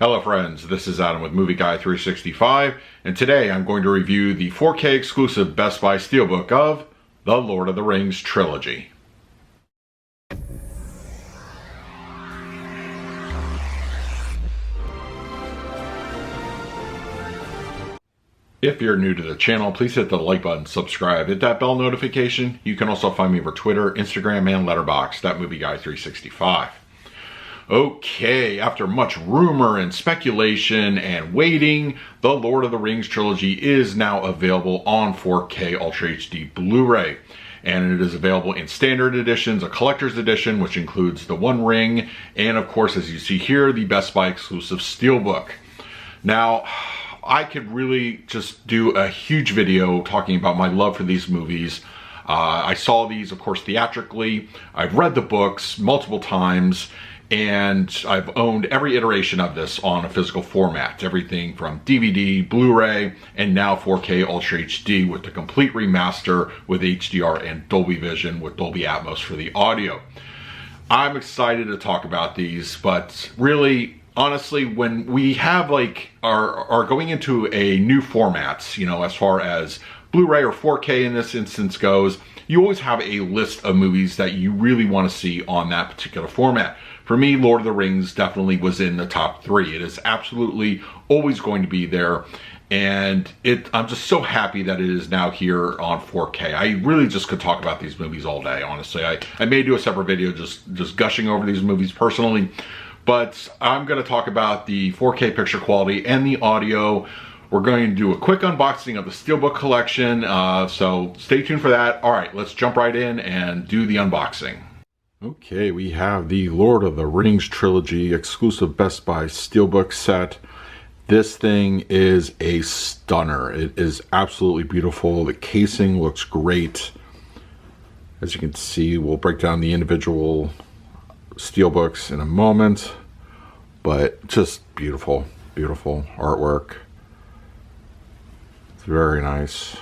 Hello friends, this is Adam with Movie Guy 365, and today I'm going to review the 4K exclusive Best Buy Steelbook of The Lord of the Rings Trilogy. If you're new to the channel, please hit the like button, subscribe, hit that bell notification. You can also find me over Twitter, Instagram, and Letterboxd at Movie Guy 365. Okay, after much rumor and speculation and waiting, The Lord of the Rings Trilogy is now available on 4K Ultra HD Blu-ray. And it is available in standard editions, a collector's edition, which includes the One Ring, and of course, as you see here, the Best Buy exclusive Steelbook. Now, I could really just do a huge video talking about my love for these movies. I saw these, of course, theatrically. I've read the books multiple times, and I've owned every iteration of this on a physical format. Everything from DVD, Blu-ray, and now 4K Ultra HD with the complete remaster with HDR and Dolby Vision with Dolby Atmos for the audio. I'm excited to talk about these, but really, honestly, when we have are going into a new format, you know, as far as Blu-ray or 4K in this instance goes, you always have a list of movies that you really want to see on that particular format. For me, Lord of the Rings definitely was in the top 3. It is absolutely always going to be there. And I'm just so happy that it is now here on 4K. I really just could talk about these movies all day, honestly. I may do a separate video just gushing over these movies personally. But I'm going to talk about the 4K picture quality and the audio. We're going to do a quick unboxing of the Steelbook collection, so stay tuned for that. All right, let's jump right in and do the unboxing. Okay, we have the Lord of the Rings Trilogy exclusive Best Buy Steelbook set. This thing is a stunner. It is absolutely beautiful. The casing looks great. As you can see, we'll break down the individual Steelbooks in a moment, but just beautiful, beautiful artwork. It's very nice.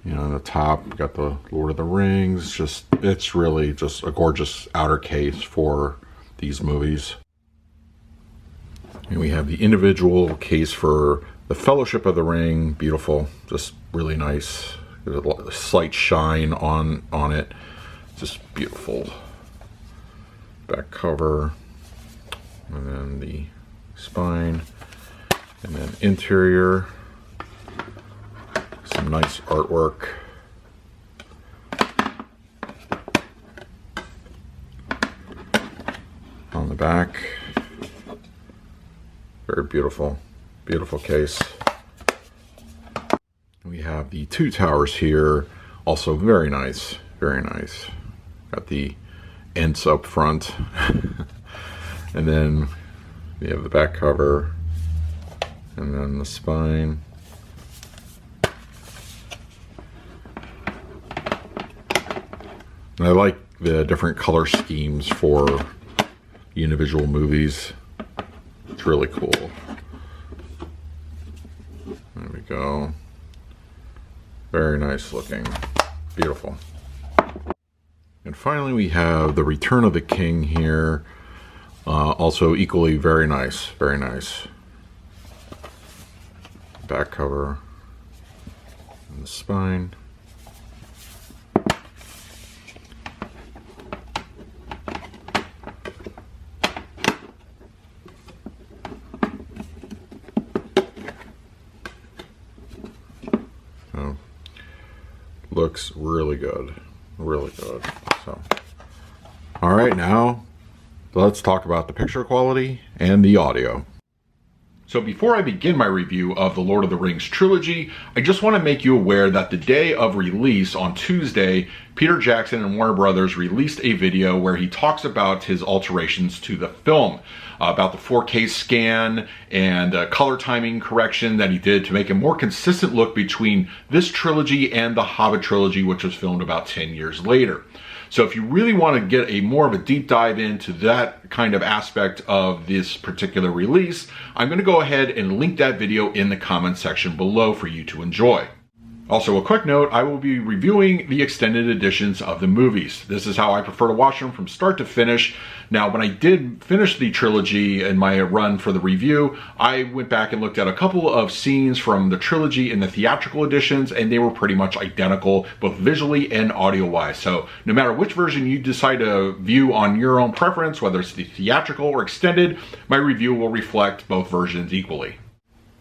You know, on the top, we got the Lord of the Rings. It's really just a gorgeous outer case for these movies. And we have the individual case for the Fellowship of the Ring. Beautiful, just really nice. There's a slight shine on it. Just beautiful. Back cover, and then the spine, and then interior. Some nice artwork. On the back. Very beautiful, beautiful case. We have the two towers here. Also very nice, very nice. Got the ends up front. And then we have the back cover. And then the spine. And I like the different color schemes for the individual movies. It's really cool. There we go. Very nice looking. Beautiful. And finally we have the Return of the King here. Also equally very nice. Very nice. Back cover. And the spine. Looks really good, really good. So, all right, now let's talk about the picture quality and the audio. So before I begin my review of the Lord of the Rings Trilogy, I just want to make you aware that the day of release on Tuesday, Peter Jackson and Warner Brothers released a video where he talks about his alterations to the film, about the 4K scan and color timing correction that he did to make a more consistent look between this trilogy and the Hobbit trilogy, which was filmed about 10 years later. So if you really want to get a more of a deep dive into that kind of aspect of this particular release, I'm going to go ahead and link that video in the comment section below for you to enjoy. Also, a quick note, I will be reviewing the extended editions of the movies. This is how I prefer to watch them from start to finish. Now, when I did finish the trilogy in my run for the review, I went back and looked at a couple of scenes from the trilogy in the theatrical editions, and they were pretty much identical, both visually and audio-wise. So no matter which version you decide to view on your own preference, whether it's the theatrical or extended, my review will reflect both versions equally.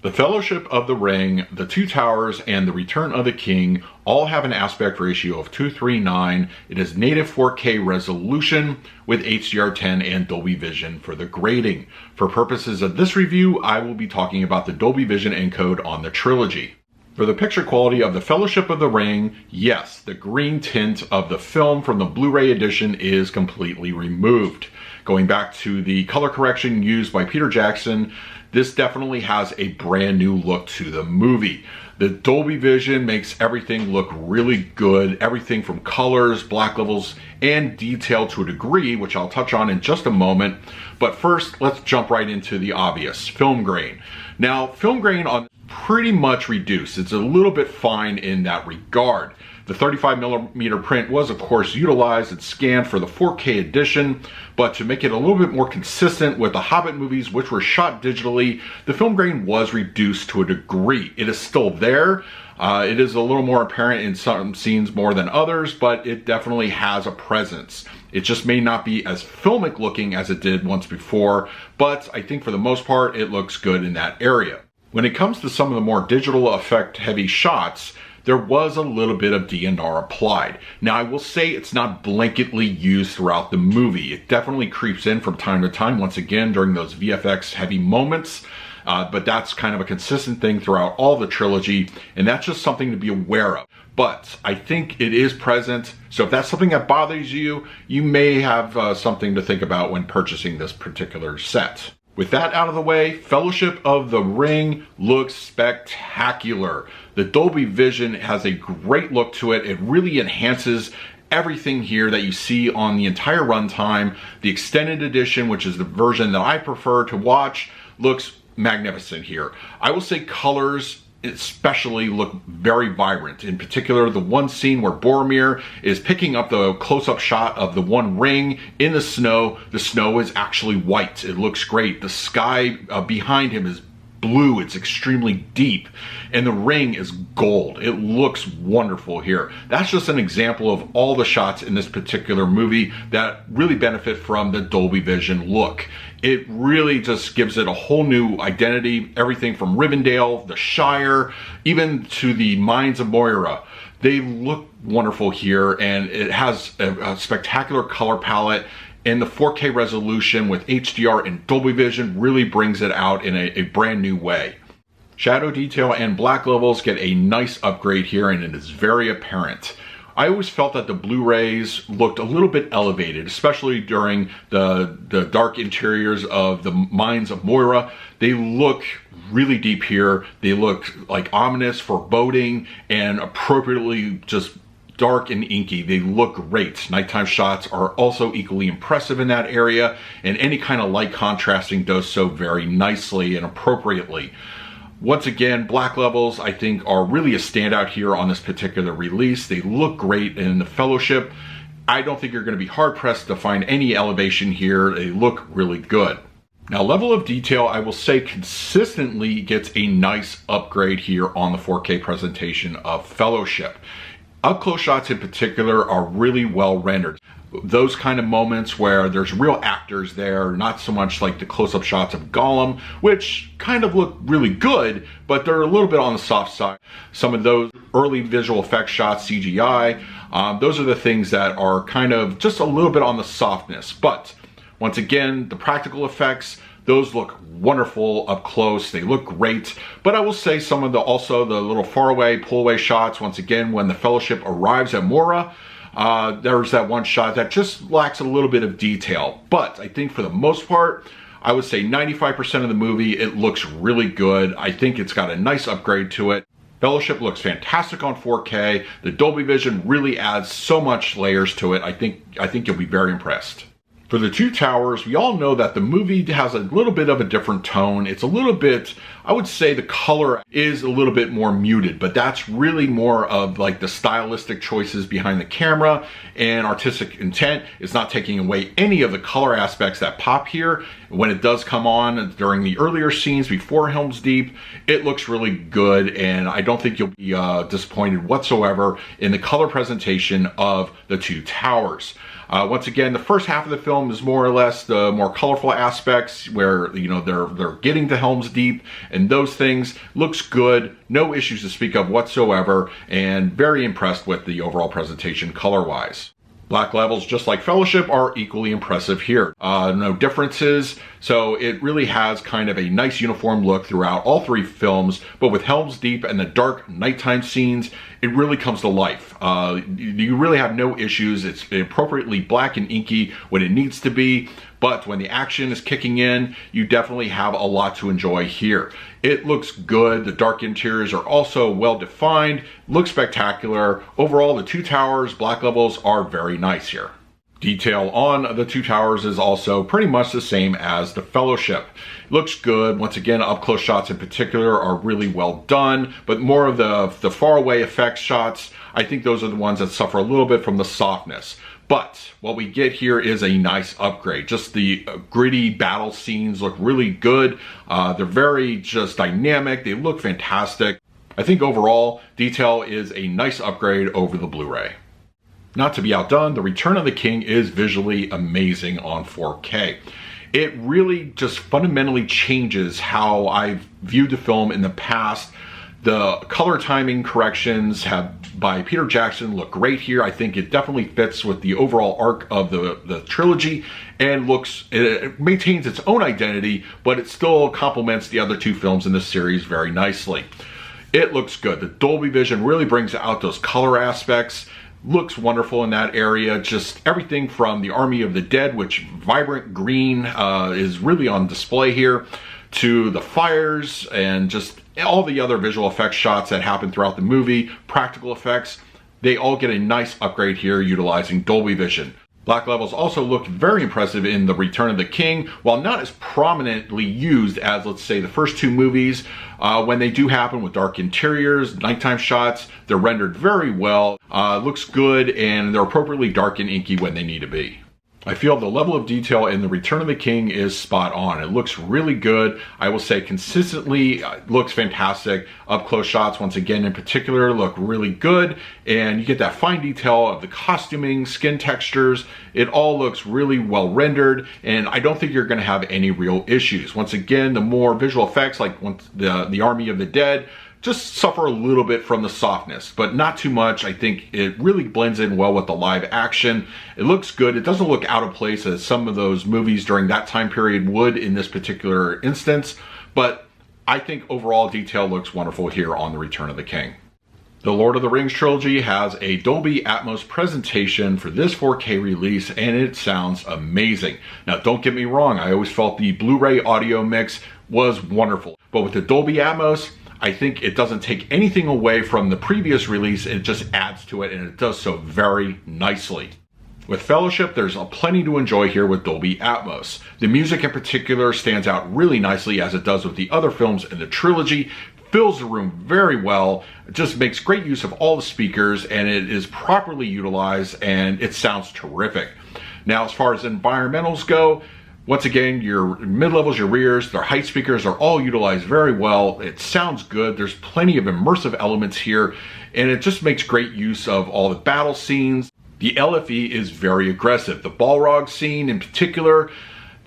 The Fellowship of the Ring, The Two Towers, and The Return of the King all have an aspect ratio of 2:3:9. It is native 4K resolution with HDR10 and Dolby Vision for the grading. For purposes of this review, I will be talking about the Dolby Vision encode on the trilogy. For the picture quality of The Fellowship of the Ring, yes, the green tint of the film from the Blu-ray edition is completely removed. Going back to the color correction used by Peter Jackson, this definitely has a brand new look to the movie. The Dolby Vision makes everything look really good. Everything from colors, black levels, and detail to a degree, which I'll touch on in just a moment. But first, let's jump right into the obvious, film grain. Now, film grain on pretty much reduced. It's a little bit fine in that regard. The 35mm print was, of course, utilized and scanned for the 4K edition, but to make it a little bit more consistent with the Hobbit movies, which were shot digitally, the film grain was reduced to a degree. It is still there. It is a little more apparent in some scenes more than others, but it definitely has a presence. It just may not be as filmic looking as it did once before, but I think for the most part, it looks good in that area. When it comes to some of the more digital effect heavy shots, there was a little bit of DNR applied. Now, I will say it's not blanketly used throughout the movie. It definitely creeps in from time to time, once again, during those VFX heavy moments. But that's kind of a consistent thing throughout all the trilogy, and that's just something to be aware of. But I think it is present, so if that's something that bothers you, you may have something to think about when purchasing this particular set. With that out of the way, Fellowship of the Ring looks spectacular. The Dolby Vision has a great look to it. It really enhances everything here that you see on the entire runtime. The extended edition, which is the version that I prefer to watch, looks magnificent here. I will say colors especially look very vibrant. In particular, the one scene where Boromir is picking up the close-up shot of the one ring in the snow is actually white. It looks great. The sky behind him is blue. It's extremely deep, and the ring is gold. It looks wonderful here. That's just an example of all the shots in this particular movie that really benefit from the Dolby Vision look. It really just gives it a whole new identity. Everything from Rivendell, the Shire, even to the Mines of Moira. They look wonderful here, and it has a spectacular color palette. And the 4K resolution with HDR and Dolby Vision really brings it out in a brand new way. Shadow detail and black levels get a nice upgrade here, and it is very apparent. I always felt that the Blu-rays looked a little bit elevated, especially during the dark interiors of the Mines of Moira. They look really deep here. They look like ominous, foreboding, and appropriately just dark and inky. They look great. Nighttime shots are also equally impressive in that area, and any kind of light contrasting does so very nicely and appropriately. Once again, black levels I think are really a standout here on this particular release. They look great in the Fellowship. I don't think you're going to be hard pressed to find any elevation here. They look really good. Now, level of detail, I will say, consistently gets a nice upgrade here on the 4K presentation of Fellowship. Up-close shots in particular are really well rendered. Those kind of moments where there's real actors there, not so much like the close-up shots of Gollum, which kind of look really good, but they're a little bit on the soft side. Some of those early visual effects shots, CGI, those are the things that are kind of just a little bit on the softness. But once again, the practical effects, those look wonderful up close. They look great. But I will say some of also the little far away, pull away shots, once again, when the Fellowship arrives at Moria, there's that one shot that just lacks a little bit of detail. But I think for the most part, I would say 95% of the movie, it looks really good. I think it's got a nice upgrade to it. Fellowship looks fantastic on 4K. The Dolby Vision really adds so much layers to it. I think you'll be very impressed. For the Two Towers, we all know that the movie has a little bit of a different tone. It's a little bit, I would say the color is a little bit more muted, but that's really more of like the stylistic choices behind the camera and artistic intent. It's not taking away any of the color aspects that pop here. When it does come on during the earlier scenes before Helm's Deep, it looks really good, and I don't think you'll be disappointed whatsoever in the color presentation of the Two Towers. Once again, the first half of the film is more or less the more colorful aspects where, you know, they're getting to Helm's Deep and those things. Looks good, no issues to speak of whatsoever, and very impressed with the overall presentation color-wise. Black levels, just like Fellowship, are equally impressive here. No differences, so it really has kind of a nice uniform look throughout all three films, but with Helm's Deep and the dark nighttime scenes, it really comes to life. You really have no issues. It's appropriately black and inky when it needs to be, but when the action is kicking in, you definitely have a lot to enjoy here. It looks good. The dark interiors are also well defined, look spectacular. Overall, the Two Towers black levels are very nice here. Detail on the Two Towers is also pretty much the same as the Fellowship. Looks good. Once again, up close shots in particular are really well done, but more of the far away effects shots, I think those are the ones that suffer a little bit from the softness. But what we get here is a nice upgrade. Just the gritty battle scenes look really good. They're very just dynamic. They look fantastic. I think overall, detail is a nice upgrade over the Blu-ray. Not to be outdone, The Return of the King is visually amazing on 4K. It really just fundamentally changes how I've viewed the film in the past. The color timing corrections by Peter Jackson look great here. I think it definitely fits with the overall arc of the trilogy, and it maintains its own identity, but it still complements the other two films in the series very nicely. It looks good. The Dolby Vision really brings out those color aspects. Looks wonderful in that area. Just everything from the Army of the Dead, which vibrant green is really on display here, to the fires and just all the other visual effects shots that happen throughout the movie, practical effects. They all get a nice upgrade here utilizing Dolby Vision. Black levels also look very impressive in The Return of the King, while not as prominently used as, let's say, the first two movies. When they do happen with dark interiors, nighttime shots, they're rendered very well. Looks good, and they're appropriately dark and inky when they need to be. I feel the level of detail in The Return of the King is spot on. It looks really good. I will say consistently looks fantastic. Up close shots, once again in particular, look really good. And you get that fine detail of the costuming, skin textures. It all looks really well rendered, and I don't think you're going to have any real issues. Once again, the more visual effects, like the Army of the Dead, just suffer a little bit from the softness, but not too much. I think it really blends in well with the live action. It looks good. It doesn't look out of place as some of those movies during that time period would in this particular instance, but I think overall detail looks wonderful here on The Return of the King. The Lord of the Rings Trilogy has a Dolby Atmos presentation for this 4K release, and it sounds amazing. Now, don't get me wrong, I always felt the Blu-ray audio mix was wonderful, but with the Dolby Atmos, I think it doesn't take anything away from the previous release. It just adds to it, and it does so very nicely. With Fellowship, there's plenty to enjoy here with Dolby Atmos. The music in particular stands out really nicely, as it does with the other films in the trilogy. Fills the room very well. It just makes great use of all the speakers, and it is properly utilized, and it sounds terrific. Now, as far as environmentals go, once again, your mid-levels, your rears, their height speakers are all utilized very well. It sounds good. There's plenty of immersive elements here, and it just makes great use of all the battle scenes. The LFE is very aggressive. The Balrog scene in particular,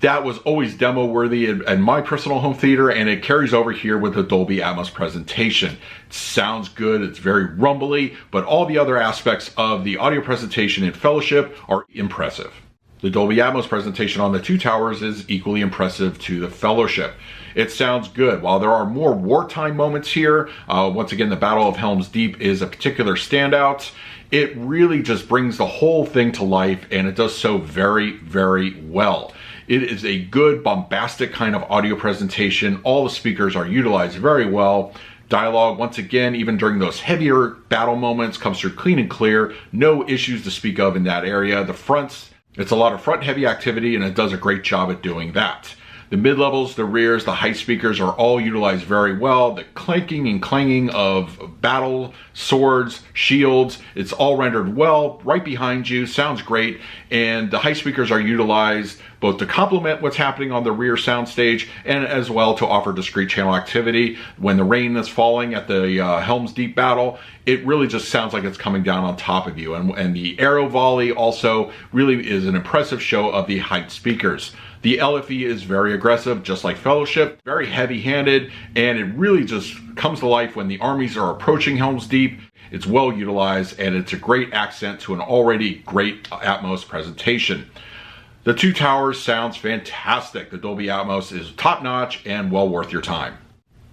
that was always demo worthy in my personal home theater, and it carries over here with the Dolby Atmos presentation. It sounds good, it's very rumbly, but all the other aspects of the audio presentation in Fellowship are impressive. The Dolby Atmos presentation on the Two Towers is equally impressive to the Fellowship. It sounds good. While there are more wartime moments here, once again, the Battle of Helm's Deep is a particular standout. It really just brings the whole thing to life, and it does so very, very well. It is a good, bombastic kind of audio presentation. All the speakers are utilized very well. Dialogue, once again, even during those heavier battle moments, comes through clean and clear. No issues to speak of in that area. The fronts It's a lot of front heavy activity, and it does a great job at doing that. The mid-levels, the rears, the height speakers are all utilized very well. The clanking and clanging of battle, swords, shields, it's all rendered well, right behind you, sounds great. And the height speakers are utilized both to complement what's happening on the rear soundstage and as well to offer discrete channel activity. When the rain is falling at the Helm's Deep battle, it really just sounds like it's coming down on top of you. And the arrow volley also really is an impressive show of the height speakers. The LFE is very aggressive, just like Fellowship, very heavy-handed, and it really just comes to life when the armies are approaching Helm's Deep. It's well utilized, and it's a great accent to an already great Atmos presentation. The Two Towers sounds fantastic. The Dolby Atmos is top-notch and well worth your time.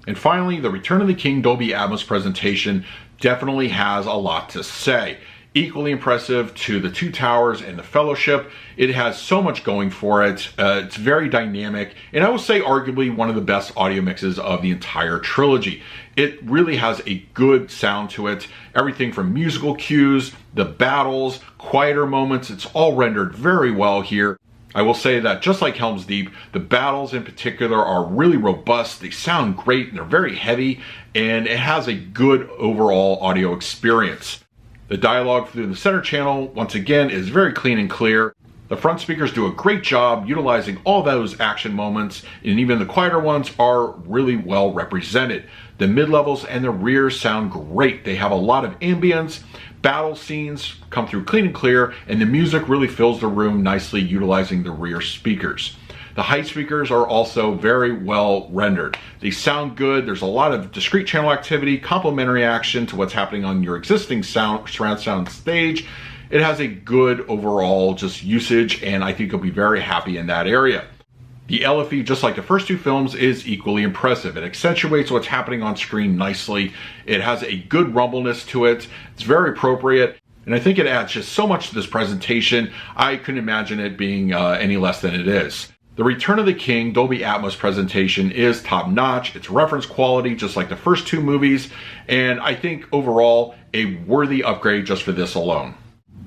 And finally, the Return of the King Dolby Atmos presentation definitely has a lot to say. Equally impressive to the Two Towers and the Fellowship. It has so much going for it. It's very dynamic, and I will say arguably one of the best audio mixes of the entire trilogy. It really has a good sound to it. Everything from musical cues, the battles, quieter moments, it's all rendered very well here. I will say that just like Helm's Deep, the battles in particular are really robust. They sound great, and they're very heavy, and it has a good overall audio experience. The dialogue through the center channel, once again, is very clean and clear. The front speakers do a great job utilizing all those action moments, and even the quieter ones are really well represented. The mid-levels and the rears sound great. They have a lot of ambience. Battle scenes come through clean and clear, and the music really fills the room nicely utilizing the rear speakers. The height speakers are also very well rendered. They sound good. There's a lot of discrete channel activity, complementary action to what's happening on your existing surround sound stage. It has a good overall just usage, and I think you'll be very happy in that area. The LFE, just like the first two films, is equally impressive. It accentuates what's happening on screen nicely. It has a good rumbleness to it. It's very appropriate. And I think it adds just so much to this presentation. I couldn't imagine it being any less than it is. The Return of the King Dolby Atmos presentation is top-notch. It's reference quality, just like the first two movies, and I think overall a worthy upgrade just for this alone.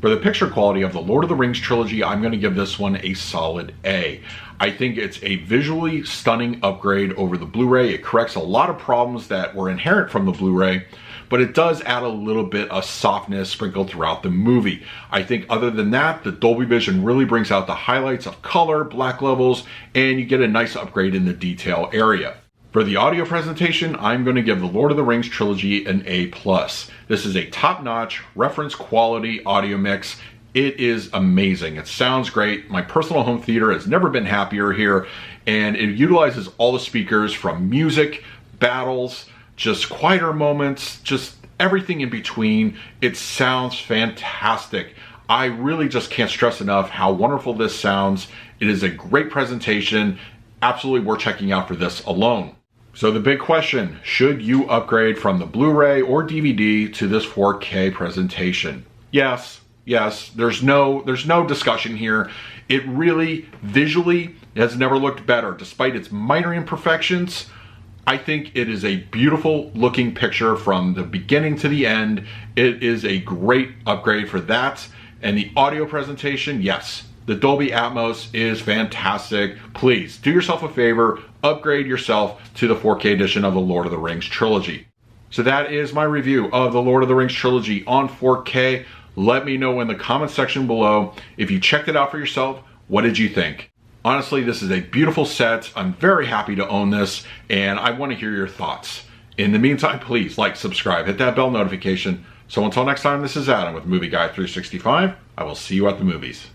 For the picture quality of the Lord of the Rings trilogy, I'm going to give this one a solid A. I think it's a visually stunning upgrade over the Blu-ray. It corrects a lot of problems that were inherent from the Blu-ray, but it does add a little bit of softness sprinkled throughout the movie. I think other than that, the Dolby Vision really brings out the highlights of color, black levels, and you get a nice upgrade in the detail area. For the audio presentation, I'm going to give the Lord of the Rings trilogy an A+. This is a top-notch, reference quality audio mix. It is amazing. It sounds great. My personal home theater has never been happier here, and it utilizes all the speakers from music, battles, just quieter moments, just everything in between. It sounds fantastic. I really just can't stress enough how wonderful this sounds. It is a great presentation, absolutely worth checking out for this alone. So the big question, should you upgrade from the Blu-ray or DVD to this 4K presentation? Yes, there's no discussion here. It really, visually, has never looked better. Despite its minor imperfections, I think it is a beautiful looking picture from the beginning to the end. It is a great upgrade for that. And the audio presentation, yes, the Dolby Atmos is fantastic. Please do yourself a favor, upgrade yourself to the 4K edition of the Lord of the Rings trilogy. So that is my review of the Lord of the Rings trilogy on 4K. Let me know in the comment section below if you checked it out for yourself. What did you think? Honestly, this is a beautiful set. I'm very happy to own this, and I want to hear your thoughts. In the meantime, please like, subscribe, hit that bell notification. So until next time, this is Adam with Movie Guy 365. I will see you at the movies.